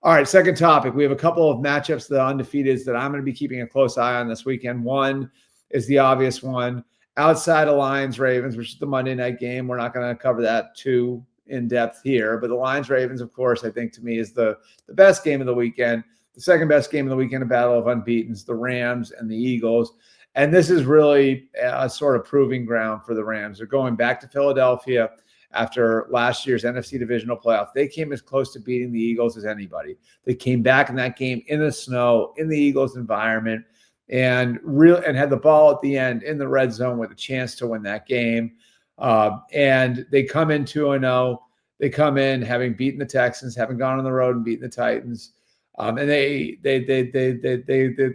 All right, second topic. We have a couple of matchups, the undefeateds, that I'm going to be keeping a close eye on this weekend. One is the obvious one, outside of Lions Ravens, which is the Monday night game. We're not going to cover that too in depth here, but the Lions Ravens, of course, I think to me is the best game of the weekend. The second best game of the weekend, a battle of unbeatens, the Rams and the Eagles. And this is really a sort of proving ground for the Rams. They're going back to Philadelphia after last year's NFC divisional playoff. They came as close to beating the Eagles as anybody. They came back in that game in the snow, in the Eagles environment, and had the ball at the end in the red zone with a chance to win that game. And they come in 2-0. They come in having beaten the Texans, having gone on the road and beaten the Titans. And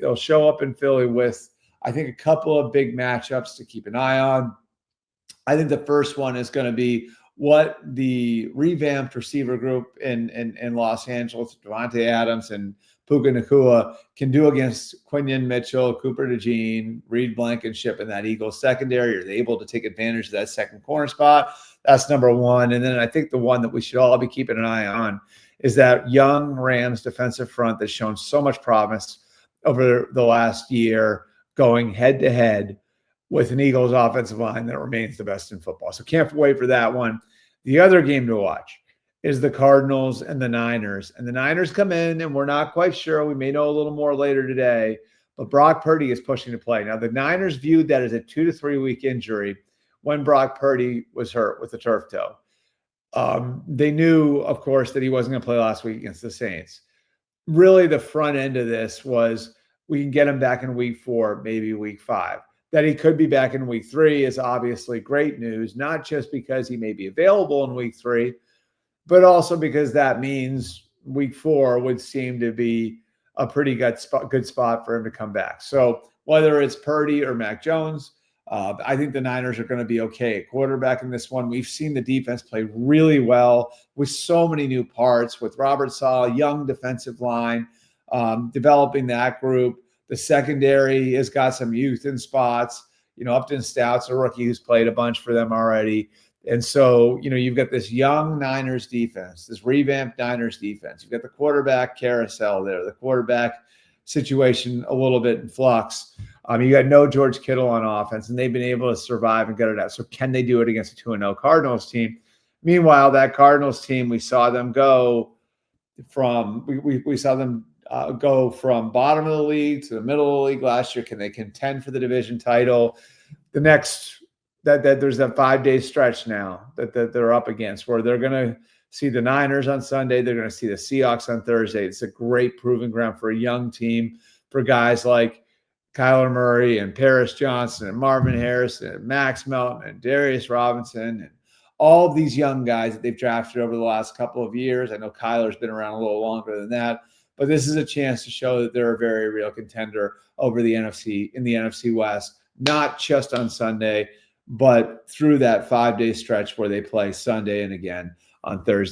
they'll show up in Philly with, I think, a couple of big matchups to keep an eye on. I think the first one is going to be what the revamped receiver group in Los Angeles, Devontae Adams and Puka Nacua, can do against Quinion Mitchell, Cooper DeJean, Reed Blankenship, and that Eagles secondary. Are they able to take advantage of that second corner spot? That's number one. And then I think the one that we should all be keeping an eye on is that young Rams defensive front that's shown so much promise over the last year, going head-to-head with an Eagles offensive line that remains the best in football. So can't wait for that one. The other game to watch is the Cardinals and the Niners. And the Niners come in, and we're not quite sure. We may know a little more later today, but Brock Purdy is pushing to play. Now, the Niners viewed that as a 2 to 3 week injury when Brock Purdy was hurt with the turf toe. They knew, of course, that he wasn't going to play last week against the Saints. Really, the front end of this was we can get him back in week 4, maybe week 5. That he could be back in week 3 is obviously great news, not just because he may be available in week 3, but also because that means week 4 would seem to be a pretty good spot for him to come back. So whether it's Purdy or Mac Jones, I think the Niners are going to be okay at quarterback in this one. We've seen the defense play really well with so many new parts, with Robert Saleh, young defensive line, developing that group. The secondary has got some youth in spots. Upton Stout's a rookie who's played a bunch for them already. And so, you've got this young Niners defense, this revamped Niners defense. You've got the quarterback carousel there, the quarterback situation a little bit in flux. You got no George Kittle on offense, and they've been able to survive and get it out. So can they do it against a 2-0 Cardinals team? Meanwhile, that Cardinals team, we saw them go from we saw them go from bottom of the league to the middle of the league last year. Can they contend for the division title? The next there's that 5-day stretch now that they're up against, where they're going to see the Niners on Sunday. They're going to see the Seahawks on Thursday. It's a great proving ground for a young team, for guys like Kyler Murray and Paris Johnson and Marvin Harrison and Max Melton and Darius Robinson and all of these young guys that they've drafted over the last couple of years. I know Kyler's been around a little longer than that, but this is a chance to show that they're a very real contender over the NFC in the NFC West, not just on Sunday, but through that 5-day stretch where they play Sunday and again on Thursday.